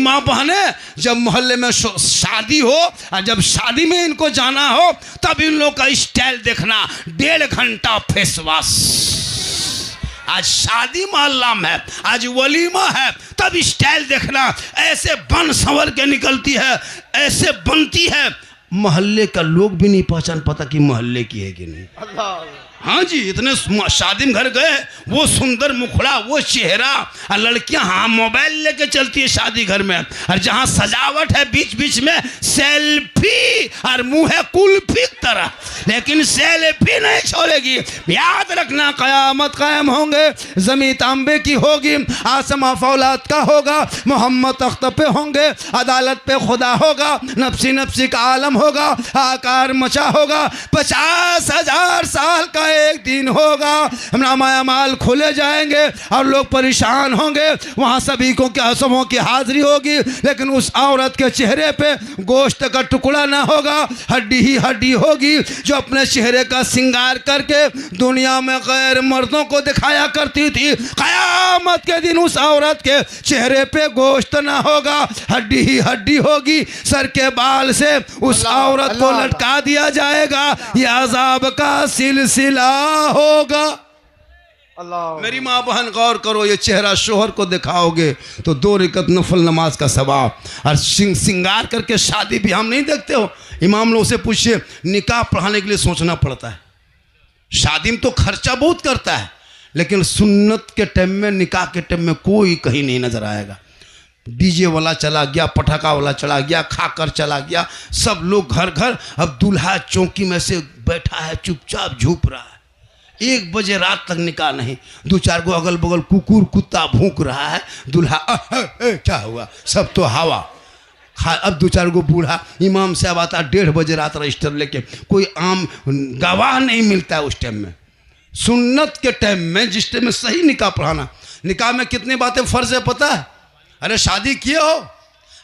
माँ बहने, जब मोहल्ले में शादी हो और जब शादी में इनको जाना हो तब इन लोग का स्टाइल देखना, 1.5 घंटा फेस वॉश। आज शादी मोहल्ला में, आज वलीमा है, तब स्टाइल देखना, ऐसे बन संवर के निकलती है, ऐसे बनती है, मोहल्ले का लोग भी नहीं पहचान पाता कि मोहल्ले की है कि नहीं। अल्लाह। हाँ जी, इतने शादी में घर गए, वो सुंदर मुखड़ा, वो चेहरा, और लड़कियां हाँ मोबाइल लेके चलती है शादी घर में, और जहाँ सजावट है बीच बीच में सेल्फी, और मुंह है कुल्फी की तरह, लेकिन सेल्फी नहीं छोड़ेगी। याद रखना, कयामत कायम होंगे, जमी तांबे की होगी, आसमां फौलाद का होगा, मोहम्मद तख्त पे होंगे, अदालत पे खुदा होगा, नफ्सी नफ्सी का आलम होगा, आकार मचा होगा, 50,000 साल का एक दिन होगा, नामाए अमाल खोले जाएंगे और लोग परेशान होंगे। वहां सभी को क्या सबों की हाजिरी होगी, लेकिन उस औरत के चेहरे पे गोश्त का टुकड़ा ना होगा, हड्डी ही हड्डी होगी, जो अपने चेहरे का श्रृंगार करके दुनिया में गैर मर्दों को दिखाया करती थी। कयामत के दिन उस औरत के चेहरे पे गोश्त ना होगा, हड्डी ही हड्डी होगी, सर के बाल से उस औरत को लटका दिया जाएगा, यह अजाब का सिलसिला होगा। अल्लाह। मेरी माँ बहन गौर करो, ये चेहरा शोहर को दिखाओगे तो 2 रकअत नफल नमाज का सवाब, और श्रृंगार करके शादी भी हम नहीं देखते हो। इमाम लोग से पूछिए, निकाह पढ़ाने के लिए सोचना पड़ता है, शादी में तो खर्चा बहुत करता है, लेकिन सुन्नत के टाइम में, निकाह के टाइम में कोई कहीं नहीं नजर आएगा। डीजे वाला चला गया, पटाखा वाला चला गया, खाकर चला गया, सब लोग घर घर। अब दूल्हा चौकी में से बैठा है, चुपचाप झूप रहा है, 1 बजे रात तक निकाह नहीं, 2-4 गो अगल बगल कुकुर कुत्ता भूक रहा है, दूल्हा क्या हुआ, सब तो हवा। अब 2-4 गो बूढ़ा, इमाम साहब आता 1:30 बजे रात रजिस्टर लेके, कोई आम गवाह नहीं मिलता है उस टाइम में। सुन्नत के टाइम में, जिस टाइम में सही निकाह पढ़ाना, निकाह में कितनी बातें फ़र्ज है पता है? अरे शादी किए हो,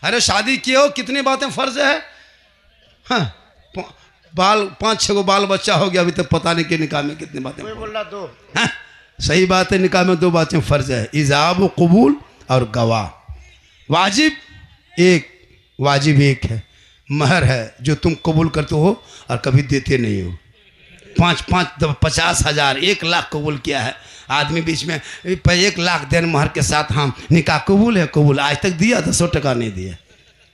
अरे शादी किए हो, कितनी बातें फ़र्ज है? हाँ, 5-6 गो बाल बच्चा हो गया, अभी तक पता नहीं कि निकाह में कितनी बातें। कोई बोल रहा 2। हाँ, सही बात है, निकाह में 2 बातें फ़र्ज है, इजाब व कबूल और गवाह। वाजिब एक है, महर है जो तुम कबूल करते हो और कभी देते नहीं हो। 50,000 1 लाख कबूल किया है आदमी, बीच में 1 लाख देन महर के साथ हम निकाह कबूल है, कबूल आज तक दिया, 100 टका नहीं दिया।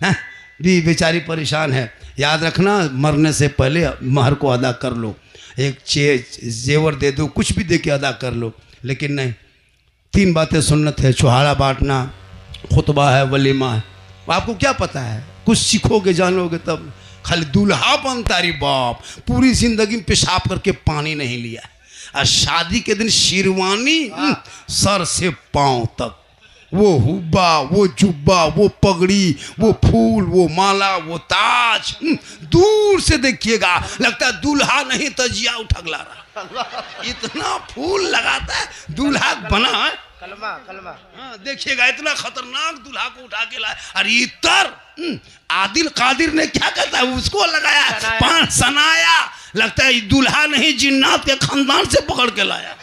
हैं भी बेचारी परेशान है। याद रखना, मरने से पहले महर को अदा कर लो, एक जेवर दे दो, कुछ भी दे के अदा कर लो, लेकिन नहीं। 3 बातें सुन्नत है, चुहाड़ा बांटना, खुतबा है, वलीमा है। आपको क्या पता है, कुछ सीखोगे जानोगे तब। खाली दूल्हा बनता रे बाप, पूरी जिंदगी में पेशाब करके पानी नहीं लिया, और शादी के दिन शेरवानी सर से पांव तक, वो हुब्बा, वो जुब्बा, वो पगड़ी, वो फूल, वो माला, वो ताज, दूर से देखिएगा लगता है दूल्हा नहीं तजिया उठगला रहा, इतना फूल लगाता है, दूल्हा बना है। कलमा हाँ, देखिएगा इतना खतरनाक दूल्हा को उठा के लाया। अरे इतर आदिल कादिर ने क्या कहता है, उसको लगाया, 5 सनाया, लगता है दूल्हा नहीं जिन्नात के खानदान से पकड़ के लाया।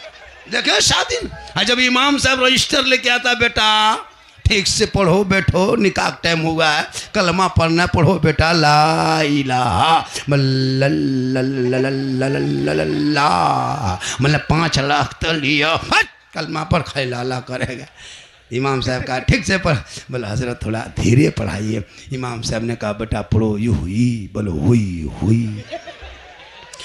देखे शादी में जब इमाम साहब रजिस्टर लेके आता, बेटा ठीक से पढ़ो, बैठो, निकाह टाइम हुआ है, कलमा पढ़ना, पढ़ो बेटा, ला इलाहा मतलब 5 लाख तो लिया, कलमा पर खैलाला करेगा। इमाम साहब कहा ठीक से पढ़, बोला हजरत थोड़ा धीरे पढ़ाइए। इमाम साहब ने कहा बेटा पढ़ो, यू हुई, बोलो हुई।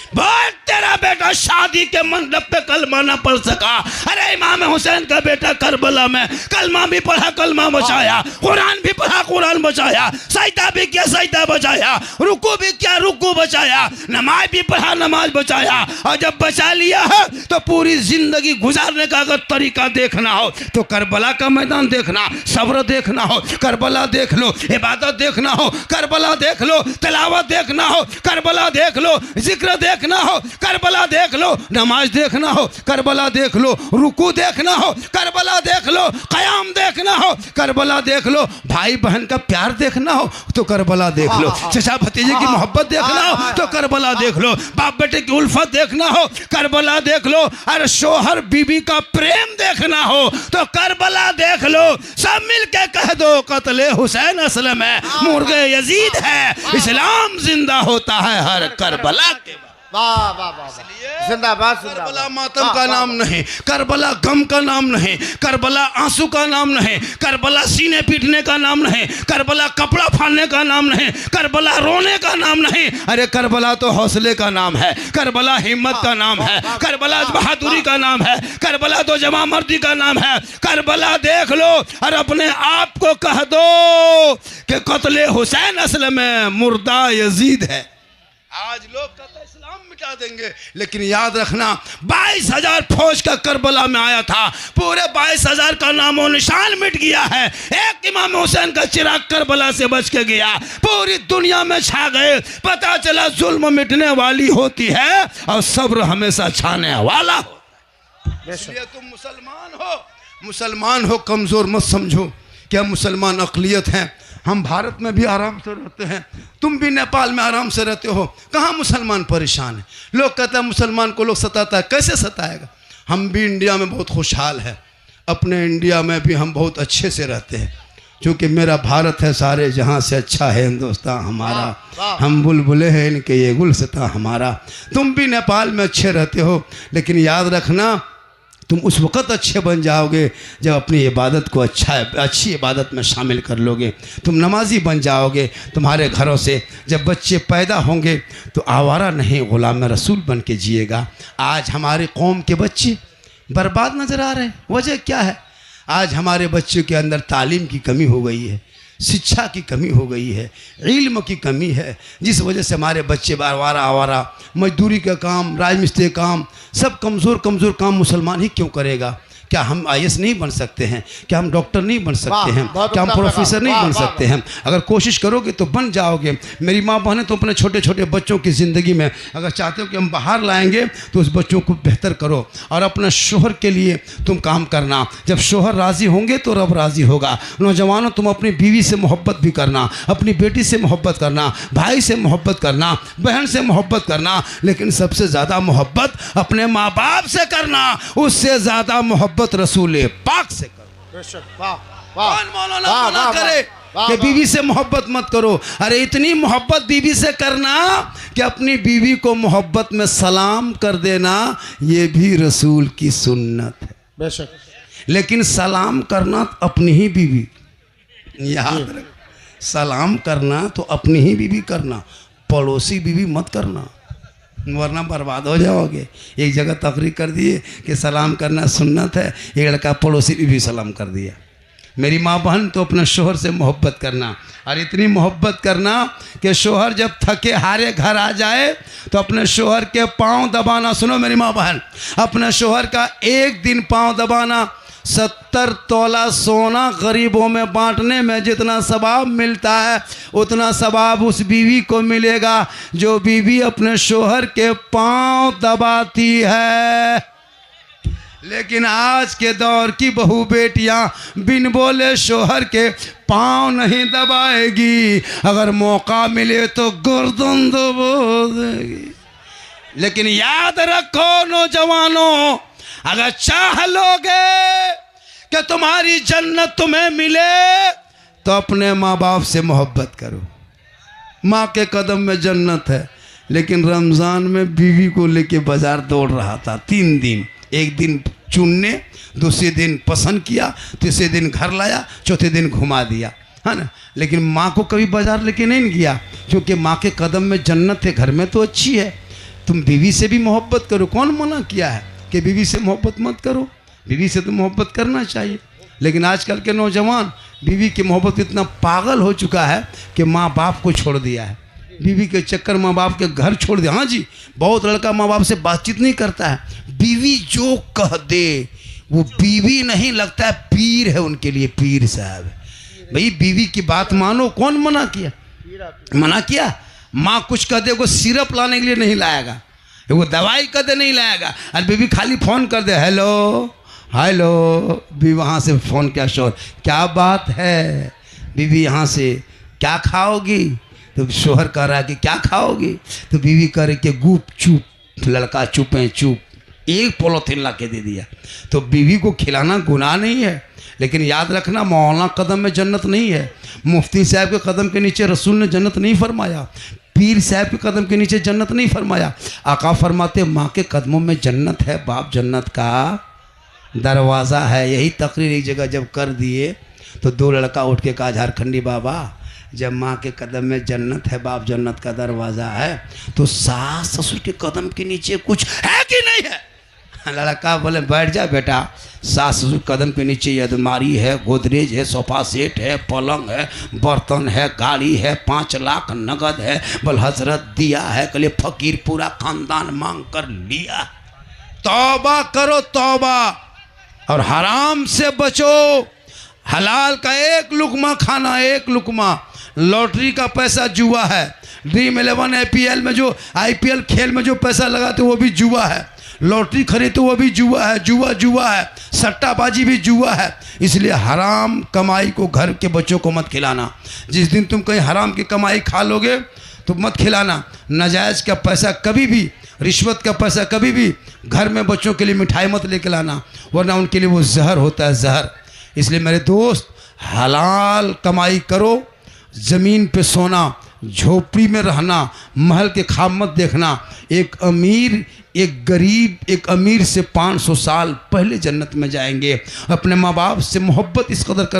बोल तेरा बेटा शादी के मंडप पे कलमा ना पढ़ सका। अरे इमाम हुसैन का बेटा करबला में कलमा भी पढ़ा, कलमा बचाया, कुरान भी पढ़ा, कुरान बचाया, सजदा भी किया, सजदा बचाया, रुकू भी किया, रुकू बचाया, नमाज भी पढ़ा, नमाज बचाया। और जब बचा लिया है तो पूरी जिंदगी गुजारने का अगर तरीका देखना हो तो करबला का मैदान देखना, सब्र देखना हो करबला देख लो, इबादत देखना हो करबला देख लो, तिलावत देखना हो करबला देख लो, जिक्र देखना हो करबला करबला देख लो, नमाज देखना हो करबला देख लो, रुकू देखना हो करबला देख लो, कयाम देखना हो करबला देख लो, भाई बहन का प्यार देखना हो तो करबला देख लो, चचा भतीजे की मोहब्बत देखना हो तो करबला देख लो, बाप बेटे की उल्फत देखना हो करबला देख लो, अरे शोहर बीबी का प्रेम देखना हो तो करबला देख लो। सब मिलके कह दो कत्ले हुसैन असलम है, मुर्गे यजीद है, इस्लाम जिंदा होता है हर करबला के बाद। वाह वाह वाह, जिंदाबाद। करबला मातम का नाम नहीं, करबला गम का नाम नहीं, करबला आंसू का नाम नहीं, करबला सीने पीटने का नाम नहीं, करबला कपड़ा फाड़ने का नाम नहीं, करबला रोने का नाम नहीं, अरे करबला तो हौसले का नाम है, करबला हिम्मत का नाम है, करबला बहादुरी का नाम है, करबला तो जमा मर्दी का नाम है। करबला देख लो और अपने आप को कह दो कि कत्ले हुसैन असल में मुर्दा यजीद है। आज लोग कहते इस्लाम मिटा देंगे, लेकिन याद रखना 22,000 फौज का करबला में आया था, पूरे 22,000 का नामो निशान मिट गया है। एक इमाम हुसैन का चिराग करबला से बच के गया, पूरी दुनिया में छा गए। पता चला जुल्म मिटने वाली होती है और सब्र हमेशा छाने वाला हो। इसलिए तुम मुसलमान हो कमजोर मत समझो कि हम मुसलमान अक़लियत हैं। हम भारत में भी आराम से रहते हैं, तुम भी नेपाल में आराम से रहते हो, कहाँ मुसलमान परेशान है? लोग कहते हैं मुसलमान को लोग सताता है, कैसे सताएगा? हम भी इंडिया में बहुत खुशहाल है, अपने इंडिया में भी हम बहुत अच्छे से रहते हैं, क्योंकि मेरा भारत है सारे जहाँ से अच्छा है हिंदुस्तान हमारा, हम बुलबुले हैं इनके ये गुलसिता हमारा। तुम भी नेपाल में अच्छे रहते हो, लेकिन याद रखना तुम उस वक़्त अच्छे बन जाओगे जब अपनी इबादत को अच्छी इबादत में शामिल कर लोगे। तुम नमाजी बन जाओगे, तुम्हारे घरों से जब बच्चे पैदा होंगे तो आवारा नहीं गुलाम रसूल बन के जिएगा। आज हमारे कौम के बच्चे बर्बाद नज़र आ रहे हैं, वजह क्या है? आज हमारे बच्चों के अंदर तालीम की कमी हो गई है, शिक्षा की कमी हो गई है, इल्म की कमी है, जिस वजह से हमारे बच्चे आवारा मजदूरी का काम, राजमिस्त्री काम, सब कमज़ोर काम मुसलमान ही क्यों करेगा? क्या हम IAS नहीं बन सकते हैं? क्या हम डॉक्टर नहीं बन सकते हैं? क्या हम प्रोफेसर नहीं बन सकते हैं? अगर कोशिश करोगे तो बन जाओगे। मेरी माँ बहनें तो अपने छोटे छोटे बच्चों की ज़िंदगी में अगर चाहते हो कि हम बाहर लाएंगे तो उस बच्चों को बेहतर करो और अपने शोहर के लिए तुम काम करना। जब शोहर राज़ी होंगे तो रब राज़ी होगा। नौजवानों तुम अपनी बीवी से मोहब्बत भी करना, अपनी बेटी से मोहब्बत करना, भाई से मोहब्बत करना, बहन से मोहब्बत करना, लेकिन सबसे ज़्यादा मोहब्बत अपने माँ बाप से करना, उससे ज़्यादा मोहब्बत रसूल पाक से करो। कौन मौलाना मना करे कि बीवी से मोहब्बत मत करो? अरे इतनी मोहब्बत बीवी से करना कि अपनी बीवी को मोहब्बत में सलाम कर देना, ये भी रसूल की सुन्नत है। बेशक, लेकिन सलाम करना अपनी ही बीवी, याद रख, सलाम करना तो अपनी ही बीवी करना, पड़ोसी बीवी मत करना, वरना बर्बाद हो जाओगे। एक जगह तकरीर कर दिए कि सलाम करना सुन्नत है, एक लड़का पड़ोसी भी सलाम कर दिया। मेरी माँ बहन तो अपने शोहर से मोहब्बत करना, और इतनी मोहब्बत करना कि शोहर जब थके हारे घर आ जाए तो अपने शोहर के पाँव दबाना। सुनो मेरी माँ बहन, अपने शोहर का एक दिन पाँव दबाना 70 तोला सोना गरीबों में बांटने में जितना सवाब मिलता है उतना सवाब उस बीवी को मिलेगा जो बीवी अपने शोहर के पाँव दबाती है। लेकिन आज के दौर की बहू बेटियां बिन बोले शोहर के पाँव नहीं दबाएगी, अगर मौका मिले तो गर्दन दबा देगी। लेकिन याद रखो नौजवानों, अगर चाह लोगे कि तुम्हारी जन्नत तुम्हें मिले तो अपने माँ बाप से मोहब्बत करो। माँ के कदम में जन्नत है। लेकिन रमज़ान में बीवी को लेके बाज़ार दौड़ रहा था 3 दिन, एक दिन चुनने, दूसरे दिन पसंद किया, तीसरे दिन घर लाया, चौथे दिन घुमा दिया, है ना। लेकिन माँ को कभी बाज़ार लेके नहीं गया, क्योंकि माँ के कदम में जन्नत है, घर में तो अच्छी है। तुम बीवी से भी मोहब्बत करो, कौन मना किया है कि बीवी से मोहब्बत मत करो? बीवी से तो मोहब्बत करना चाहिए। लेकिन आजकल के नौजवान बीवी की मोहब्बत इतना पागल हो चुका है कि माँ बाप को छोड़ दिया है, बीवी के चक्कर माँ बाप के घर छोड़ दिया। हाँ जी, बहुत लड़का माँ बाप से बातचीत नहीं करता है, बीवी जो कह दे वो बीवी नहीं लगता है, पीर है उनके लिए, पीर साहब। भाई बीवी की बात मानो, कौन मना किया? मना किया? माँ कुछ कह दे, वो सिरप लाने के लिए नहीं लाएगा, वो दवाई कदे नहीं लाएगा। और बीवी खाली फ़ोन कर दे, हेलो हेलो, भी वहाँ से फ़ोन क्या शोर, क्या बात है बीवी, यहाँ से क्या खाओगी, तो शोहर कह रहा है कि क्या खाओगी, तो बीवी कह रही कि गुप चुप, लड़का चुपें चुप, एक पॉलीथिन ला के दे दिया। तो बीवी को खिलाना गुनाह नहीं है, लेकिन याद रखना मौलाना कदम में जन्नत नहीं है, मुफ्ती साहब के कदम के नीचे रसूल ने जन्नत नहीं फरमाया, पीर साहब के कदम के नीचे जन्नत नहीं फरमाया। आका फरमाते माँ के कदमों में जन्नत है, बाप जन्नत का दरवाज़ा है। यही तकरीर एक जगह जब कर दिए तो दो लड़का उठ के कहा, झारखंडी बाबा जब माँ के कदम में जन्नत है, बाप जन्नत का दरवाज़ा है, तो सास ससुर के कदम के नीचे कुछ है कि नहीं है? लड़का बोले बैठ जा बेटा, सास ससुर कदम के नीचे ये अलमारी है, गोदरेज है, सोफा सेट है, पलंग है, बर्तन है, गाड़ी है, 5 लाख नगद है, बल हजरत दिया है, कल फकीर पूरा खानदान मांग कर लिया। तौबा करो तौबा, और हराम से बचो। हलाल का एक लुकमा खाना, एक लुकमा। लॉटरी का पैसा जुआ है, ड्रीम 11 IPL में जो IPL खेल में जो पैसा लगाते वो भी जुआ है, लॉटरी खरीदते वो भी जुआ है, जुआ जुआ है, सट्टाबाजी भी जुआ है। इसलिए हराम कमाई को घर के बच्चों को मत खिलाना। जिस दिन तुम कहीं हराम की कमाई खा लोगे तो मत खिलाना। नाजायज़ का पैसा कभी भी, रिश्वत का पैसा कभी भी घर में बच्चों के लिए मिठाई मत लेके लाना, वरना उनके लिए वो जहर होता है, जहर। इसलिए मेरे दोस्त, हलाल कमाई करो, ज़मीन पे सोना, झोपड़ी में रहना, महल के ख्वाब मत देखना। एक अमीर एक गरीब, एक अमीर से 500 साल पहले जन्नत में जाएंगे। अपने माँ बाप से मोहब्बत इस कदर कर